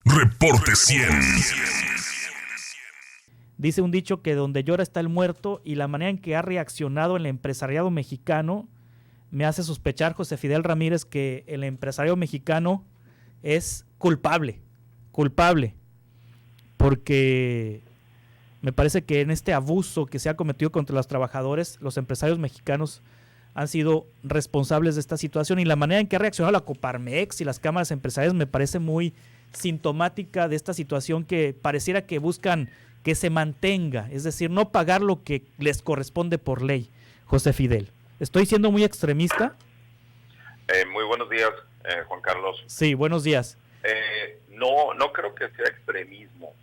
Reporte 100. Dice un dicho que donde llora está el muerto, y la manera en que ha reaccionado el empresariado mexicano me hace sospechar, José Fidel Ramírez, que el empresario mexicano es culpable, porque me parece que en este abuso que se ha cometido contra los trabajadores, los empresarios mexicanos han sido responsables de esta situación, y la manera en que ha reaccionado la Coparmex y las cámaras empresariales me parece muy sintomática de esta situación, que pareciera que buscan que se mantenga, es decir, no pagar lo que les corresponde por ley. José Fidel, ¿estoy siendo muy extremista? Muy buenos días, Juan Carlos. Sí, buenos días. No creo que sea extremismo.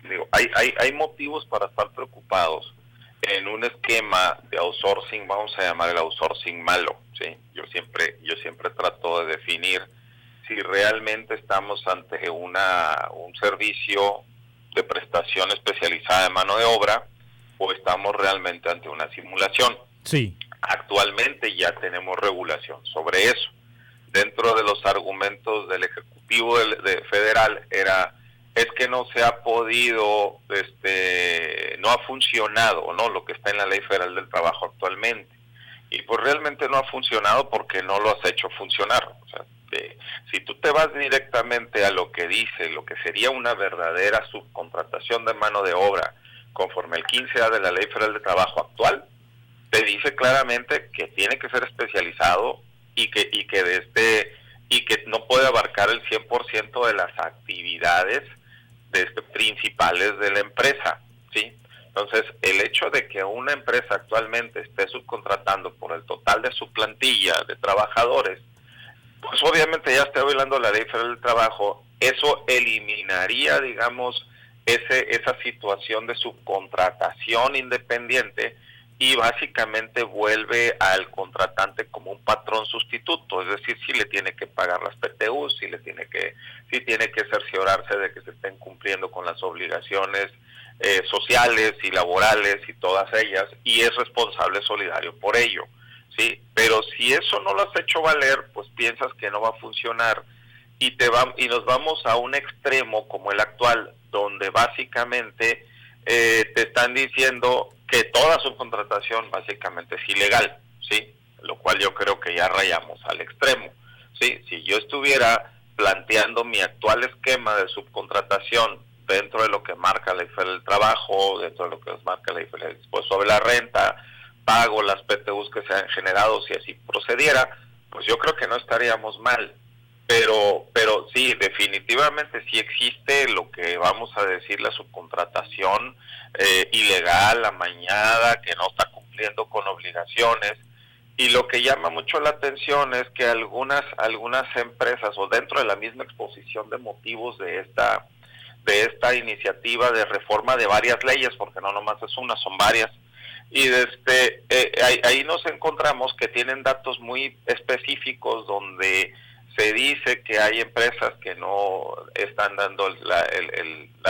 Digo, hay motivos para estar preocupados en un esquema de outsourcing, vamos a llamar el outsourcing malo, ¿sí? Yo siempre trato de definir si realmente estamos ante un servicio de prestación especializada de mano de obra o estamos realmente ante una simulación. Sí. Actualmente ya tenemos regulación sobre eso. Dentro de los argumentos del Ejecutivo Federal es que no se ha podido, no ha funcionado, ¿no?, lo que está en la Ley Federal del Trabajo actualmente. Y pues realmente no ha funcionado porque no lo has hecho funcionar. O sea, si tú te vas directamente a lo que dice, lo que sería una verdadera subcontratación de mano de obra, conforme el 15A de la Ley Federal de Trabajo actual, te dice claramente que tiene que ser especializado y que no puede abarcar el 100% de las actividades principales de la empresa, ¿sí? Entonces, el hecho de que una empresa actualmente esté subcontratando por el total de su plantilla de trabajadores, pues obviamente ya está violando la Ley Federal del Trabajo. Eso eliminaría, digamos, esa situación de subcontratación independiente, y básicamente vuelve al contratante como un patrón sustituto, es decir, si le tiene que pagar las PTU, si tiene que cerciorarse de que se estén cumpliendo con las obligaciones sociales y laborales y todas ellas, y es responsable solidario por ello, ¿sí? Pero si eso no lo has hecho valer, pues piensas que no va a funcionar, y nos vamos a un extremo como el actual, donde básicamente te están diciendo que toda subcontratación básicamente es ilegal, ¿sí? Lo cual yo creo que ya rayamos al extremo, ¿sí? Si yo estuviera planteando mi actual esquema de subcontratación dentro de lo que marca la Ley Federal del Trabajo, dentro de lo que marca la Ley Federal del Impuesto sobre la Renta, pago las PTUs que se han generado, si así procediera, pues yo creo que no estaríamos mal. Pero sí, definitivamente sí existe lo que vamos a decir la subcontratación ilegal, amañada, que no está cumpliendo con obligaciones. Y lo que llama mucho la atención es que algunas empresas, o dentro de la misma exposición de motivos de esta iniciativa de reforma de varias leyes, porque no nomás es una, son varias, y ahí nos encontramos que tienen datos muy específicos donde se dice que hay empresas que no están dando la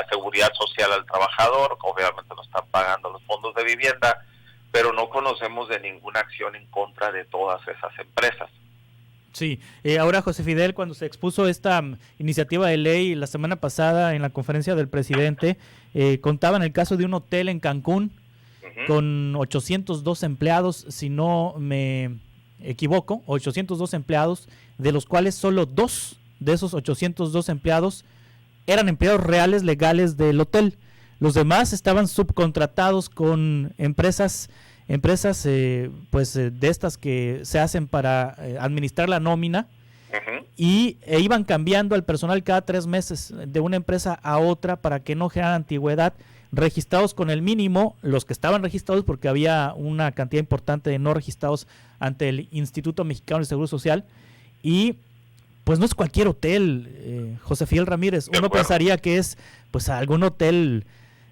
seguridad social al trabajador, obviamente no están pagando los fondos de vivienda, pero no conocemos de ninguna acción en contra de todas esas empresas. Sí, ahora José Fidel, cuando se expuso esta iniciativa de ley la semana pasada en la conferencia del presidente, contaban el caso de un hotel en Cancún con 802 empleados, si no me equivoco, 802 empleados, de los cuales solo 2 de esos 802 empleados eran empleados reales legales del hotel. Los demás estaban subcontratados con empresas de estas que se hacen para administrar la nómina, y iban cambiando al personal cada 3 meses de una empresa a otra para que no generaran antigüedad, registrados con el mínimo, los que estaban registrados, porque había una cantidad importante de no registrados ante el Instituto Mexicano de Seguro Social. Y pues no es cualquier hotel, José Fidel Ramírez. Uno pensaría que es pues algún hotel,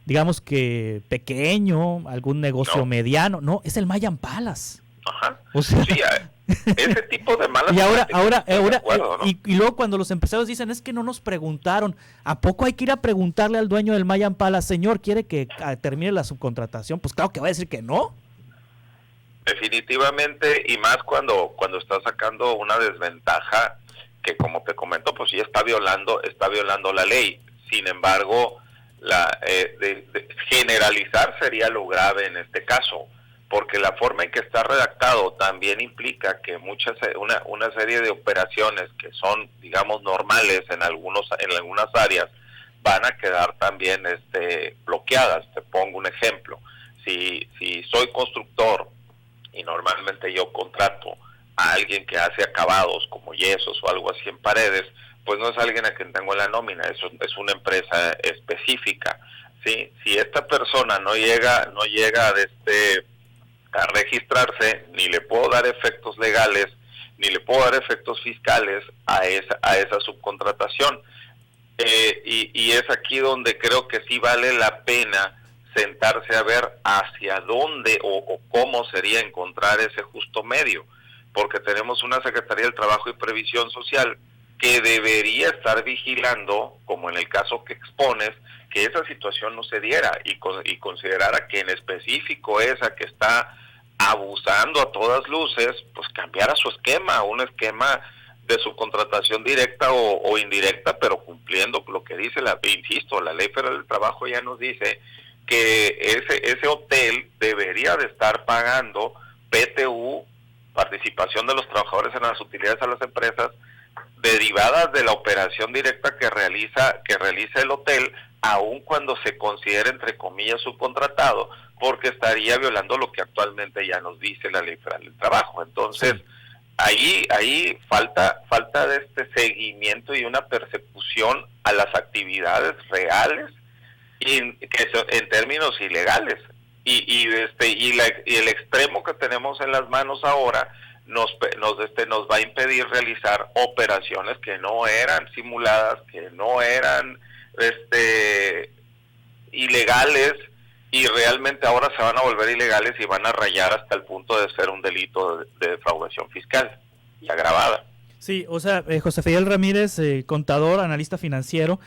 digamos que pequeño, algún negocio mediano. No, es el Mayan Palace. Ajá. O sea, sí, ese tipo de malas. Y ahora acuerdo, ¿no? y luego cuando los empresarios dicen, es que no nos preguntaron, ¿a poco hay que ir a preguntarle al dueño del Mayan Palace, señor, quiere que termine la subcontratación? Pues claro que va a decir que no. Definitivamente, y más cuando está sacando una desventaja que, como te comento, pues ya está violando la ley. Sin embargo, generalizar sería lo grave en este caso, porque la forma en que está redactado también implica que una serie de operaciones que son, digamos, normales en algunas áreas van a quedar también bloqueadas. Te pongo un ejemplo. Si soy constructor y normalmente yo contrato a alguien que hace acabados como yesos o algo así en paredes, pues no es alguien a quien tengo en la nómina, es una empresa específica. ¿Sí? Si esta persona no llega a registrarse, ni le puedo dar efectos legales, ni le puedo dar efectos fiscales a esa subcontratación. Y es aquí donde creo que sí vale la pena sentarse a ver hacia dónde o cómo sería encontrar ese justo medio, porque tenemos una Secretaría del Trabajo y Previsión Social que debería estar vigilando, como en el caso que expones, que esa situación no se diera y considerara que en específico esa que está abusando a todas luces, pues cambiara su esquema, un esquema de subcontratación directa o indirecta, pero cumpliendo lo que dice la Ley Federal del Trabajo ya nos dice que ese hotel debería de estar pagando PTU, participación de los trabajadores en las utilidades a las empresas, derivadas de la operación directa que realiza el hotel, aun cuando se considere entre comillas subcontratado, porque estaría violando lo que actualmente ya nos dice la Ley Federal del Trabajo. Entonces, sí, ahí falta de este seguimiento y una persecución a las actividades reales y que son en términos ilegales. Y el extremo que tenemos en las manos ahora nos va a impedir realizar operaciones que no eran simuladas, que no eran ilegales, y realmente ahora se van a volver ilegales y van a rayar hasta el punto de ser un delito de defraudación fiscal y agravada. Sí, o sea, José Fidel Ramírez, contador, analista financiero,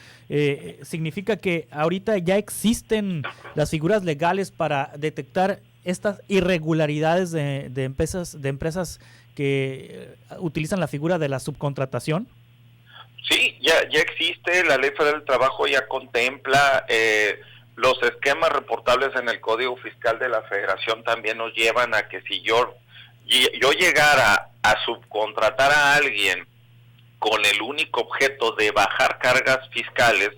significa que ahorita ya existen las figuras legales para detectar estas irregularidades de empresas que utilizan la figura de la subcontratación. Sí, ya existe, la Ley Federal del Trabajo ya contempla, los esquemas reportables en el Código Fiscal de la Federación también nos llevan a que si yo llegara a subcontratar a alguien con el único objeto de bajar cargas fiscales,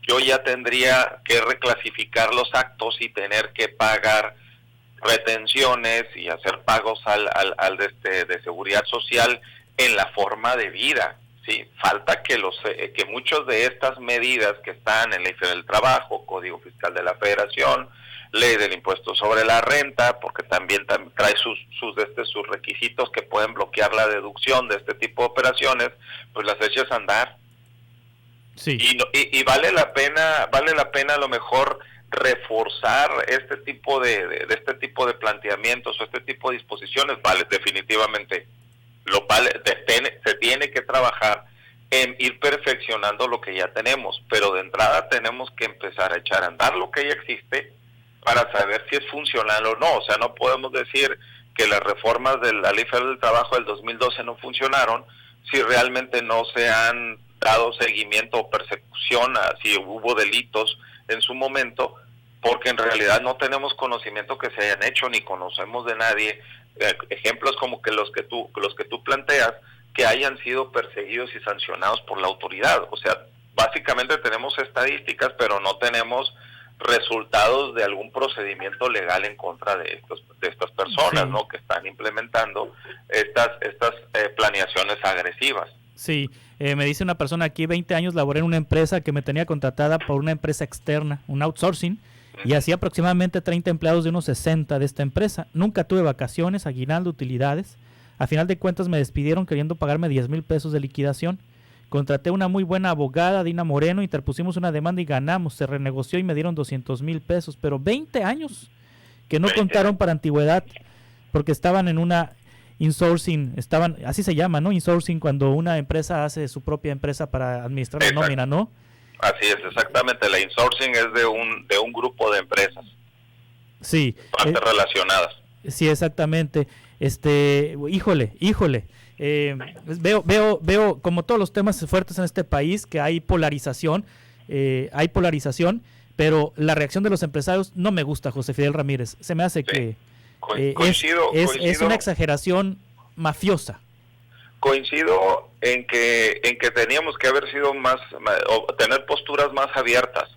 yo ya tendría que reclasificar los actos y tener que pagar retenciones y hacer pagos de seguridad social en la forma debida. Sí, falta que muchas de estas medidas que están en Ley Federal del Trabajo, Código Fiscal de la Federación, Ley del Impuesto sobre la Renta, porque también trae sus requisitos que pueden bloquear la deducción de este tipo de operaciones, pues las eches a andar. Sí. Y vale la pena a lo mejor reforzar este tipo de planteamientos o este tipo de disposiciones. Vale, definitivamente se tiene que trabajar en ir perfeccionando lo que ya tenemos, pero de entrada tenemos que empezar a echar a andar lo que ya existe para saber si es funcional o no. O sea, no podemos decir que las reformas de la Ley Federal del Trabajo del 2012 no funcionaron si realmente no se han dado seguimiento o persecución a si hubo delitos en su momento, porque en realidad no tenemos conocimiento que se hayan hecho ni conocemos de nadie. Ejemplos como que los que tú planteas, que hayan sido perseguidos y sancionados por la autoridad. O sea, básicamente tenemos estadísticas, pero no tenemos resultados de algún procedimiento legal en contra de estas personas, sí, ¿no?, que están implementando estas planeaciones agresivas. Sí, me dice una persona aquí, 20 años laboré en una empresa que me tenía contratada por una empresa externa, un outsourcing, y hacía aproximadamente 30 empleados de unos 60 de esta empresa. Nunca tuve vacaciones, aguinaldo, utilidades. A final de cuentas me despidieron queriendo pagarme 10,000 pesos de liquidación. Contraté una muy buena abogada, Dina Moreno, interpusimos una demanda y ganamos. Se renegoció y me dieron 200,000 pesos, pero 20 años que no contaron para antigüedad, porque estaban en una insourcing, así se llama, ¿no? Insourcing, cuando una empresa hace su propia empresa para administrar la nómina, ¿no? Así es, exactamente. La insourcing es de un grupo de empresas. Sí. Partes relacionadas. Sí, exactamente. Híjole. Veo como todos los temas fuertes en este país, que hay polarización. hay polarización, pero la reacción de los empresarios no me gusta, José Fidel Ramírez. Se me hace que coincido. Es una exageración mafiosa. Coincido en que teníamos que haber sido o tener posturas más abiertas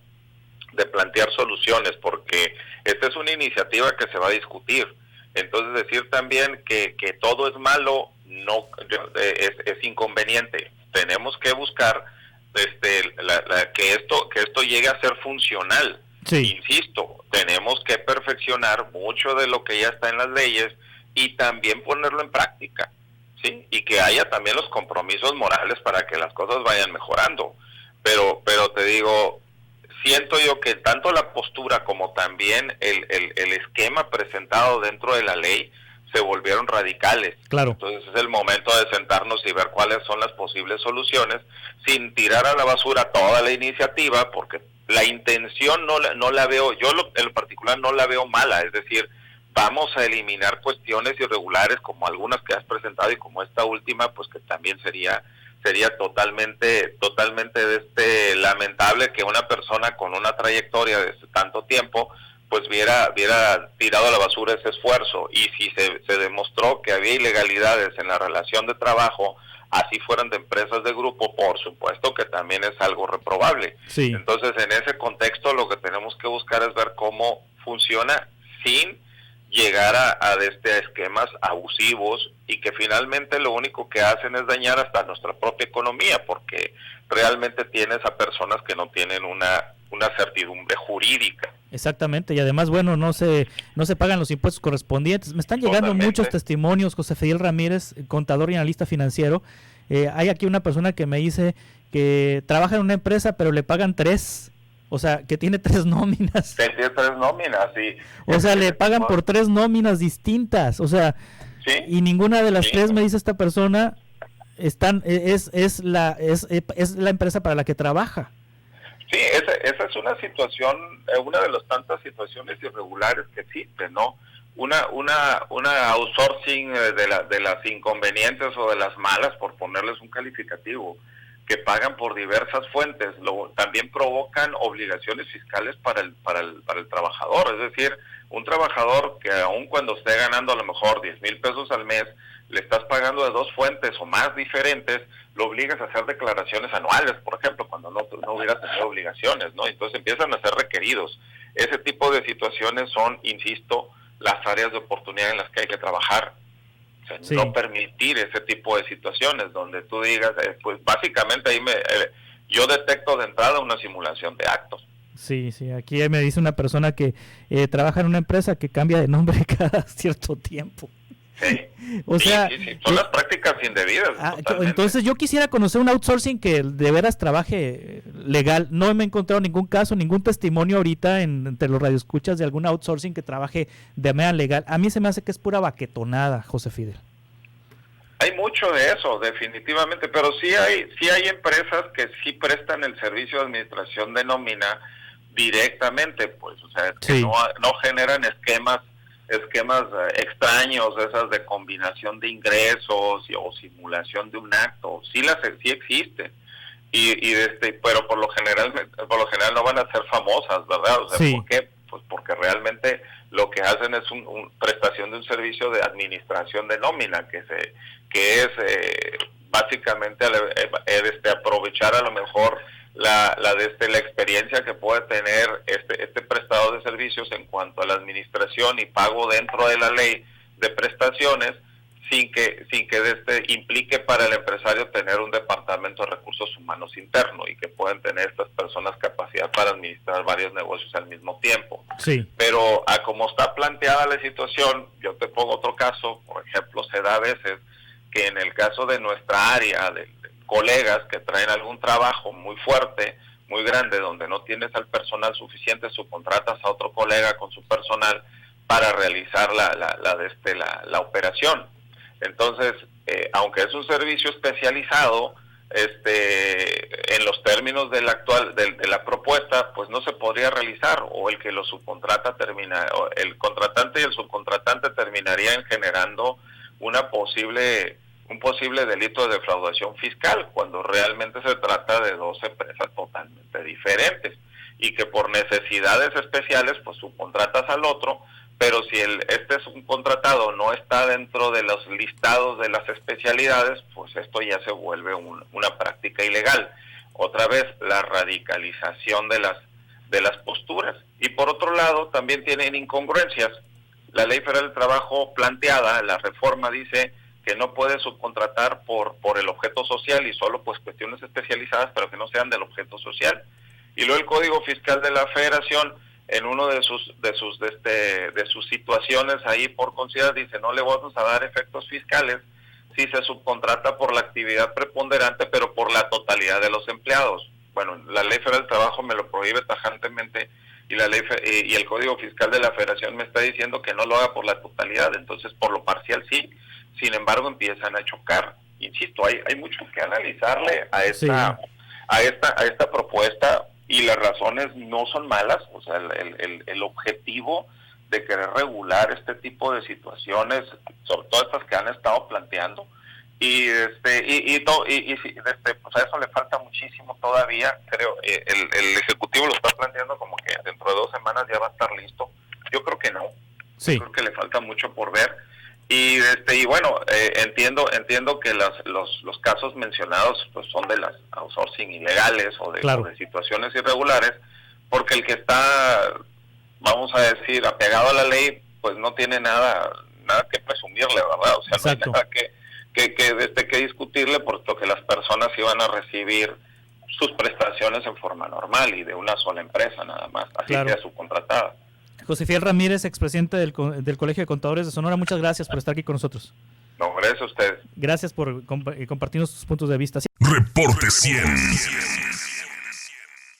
de plantear soluciones, porque esta es una iniciativa que se va a discutir. Entonces decir también que todo es malo es inconveniente. Tenemos que buscar que esto llegue a ser funcional. Sí. Insisto, tenemos que perfeccionar mucho de lo que ya está en las leyes y también ponerlo en práctica, ¿sí? Y que haya también los compromisos morales para que las cosas vayan mejorando. Pero te digo, siento yo que tanto la postura como también el esquema presentado dentro de la ley se volvieron radicales. Claro. Entonces es el momento de sentarnos y ver cuáles son las posibles soluciones, sin tirar a la basura toda la iniciativa, porque la intención no la veo, en particular no la veo mala, es decir, vamos a eliminar cuestiones irregulares como algunas que has presentado y como esta última, pues que también sería totalmente lamentable que una persona con una trayectoria de tanto tiempo pues hubiera tirado a la basura ese esfuerzo. Y si se demostró que había ilegalidades en la relación de trabajo, así fueran de empresas de grupo, por supuesto que también es algo reprobable. Sí. Entonces, en ese contexto lo que tenemos que buscar es ver cómo funciona sin llegar a esquemas abusivos y que finalmente lo único que hacen es dañar hasta nuestra propia economía, porque realmente tienes a personas que no tienen una certidumbre jurídica. Exactamente, y además, bueno, no se pagan los impuestos correspondientes. Me están llegando muchos testimonios, José Fidel Ramírez, contador y analista financiero. Hay aquí una persona que me dice que trabaja en una empresa, pero le pagan 3. O sea, que tiene 3 nóminas. Tiene 3 nóminas, sí. O sea, le pagan por 3 nóminas distintas. O sea, ¿sí? Y ninguna de las 3, me dice esta persona, es la empresa para la que trabaja. Sí, esa es una situación, una de las tantas situaciones irregulares que existen, ¿no? Una outsourcing de las inconvenientes o de las malas, por ponerles un calificativo, que pagan por diversas fuentes, también provocan obligaciones fiscales para el trabajador. Es decir, un trabajador que aun cuando esté ganando a lo mejor 10,000 pesos al mes, le estás pagando de 2 fuentes o más diferentes, lo obligas a hacer declaraciones anuales, por ejemplo, cuando no hubieras tenido obligaciones, ¿no? Entonces empiezan a ser requeridos. Ese tipo de situaciones son, insisto, las áreas de oportunidad en las que hay que trabajar. O sea, sí. No permitir ese tipo de situaciones donde tú digas, pues básicamente ahí yo detecto de entrada una simulación de actos. Sí, aquí me dice una persona que trabaja en una empresa que cambia de nombre cada cierto tiempo. Sí. O sea, son las prácticas indebidas. Entonces yo quisiera conocer un outsourcing que de veras trabaje legal. No me he encontrado ningún caso, ningún testimonio ahorita entre los radioescuchas de algún outsourcing que trabaje de manera legal. A mí se me hace que es pura baquetonada, José Fidel. Hay mucho de eso, definitivamente, pero sí hay empresas que sí prestan el servicio de administración de nómina directamente, pues, o sea, que no generan esquemas extraños, esas de combinación de ingresos o simulación de un acto. Sí existen, pero por lo general no van a ser famosas, ¿verdad? O sea, sí. ¿Por qué? Pues porque realmente lo que hacen es una prestación de un servicio de administración de nómina, que es básicamente aprovechar a lo mejor la experiencia que puede tener este prestador de servicios en cuanto a la administración y pago dentro de la ley de prestaciones, sin que implique para el empresario tener un departamento de recursos humanos interno y que pueden tener estas personas capacidad para administrar varios negocios al mismo tiempo. Sí. Pero como está planteada la situación, yo te pongo otro caso, por ejemplo, se da a veces que en el caso de nuestra área, de colegas que traen algún trabajo muy fuerte, muy grande, donde no tienes al personal suficiente, subcontratas a otro colega con su personal para realizar la operación. Entonces, aunque es un servicio especializado, en los términos de la propuesta, pues no se podría realizar, o el que lo subcontrata el contratante y el subcontratante terminarían generando una posible un posible delito de defraudación fiscal, cuando realmente se trata de dos empresas totalmente diferentes y que por necesidades especiales pues subcontratas al otro, pero si este es un contratado, no está dentro de los listados de las especialidades, pues esto ya se vuelve una práctica ilegal. Otra vez, la radicalización de las posturas. Y por otro lado, también tienen incongruencias. La Ley Federal del Trabajo planteada, la reforma dice que no puede subcontratar por el objeto social y solo pues cuestiones especializadas, pero que no sean del objeto social. Y luego el Código Fiscal de la Federación, en uno de sus situaciones ahí por considerar, dice no le vamos a dar efectos fiscales si se subcontrata por la actividad preponderante, pero por la totalidad de los empleados. Bueno, la Ley Federal del Trabajo me lo prohíbe tajantemente y y el Código Fiscal de la Federación me está diciendo que no lo haga por la totalidad, entonces por lo parcial sí, sin embargo empiezan a chocar. Insisto, hay mucho que analizarle a esta propuesta. Y las razones no son malas, o sea, el objetivo de querer regular este tipo de situaciones, sobre todo estas que han estado planteando, pues a eso le falta muchísimo todavía, creo. El Ejecutivo lo está planteando como que dentro de 2 semanas ya va a estar listo. Yo creo que no, sí. Creo que le falta mucho por ver. Y bueno, entiendo que los casos mencionados pues son de las outsourcing ilegales o de situaciones irregulares, porque el que está, vamos a decir, apegado a la ley, pues no tiene nada que presumirle, ¿verdad? O sea, exacto. No hay nada que discutirle, puesto que las personas iban a recibir sus prestaciones en forma normal y de una sola empresa nada más, así sea subcontratada. José Fiel Ramírez, expresidente del Colegio de Contadores de Sonora, muchas gracias por estar aquí con nosotros. No, gracias a ustedes. Gracias por compartirnos sus puntos de vista. Reporte 100.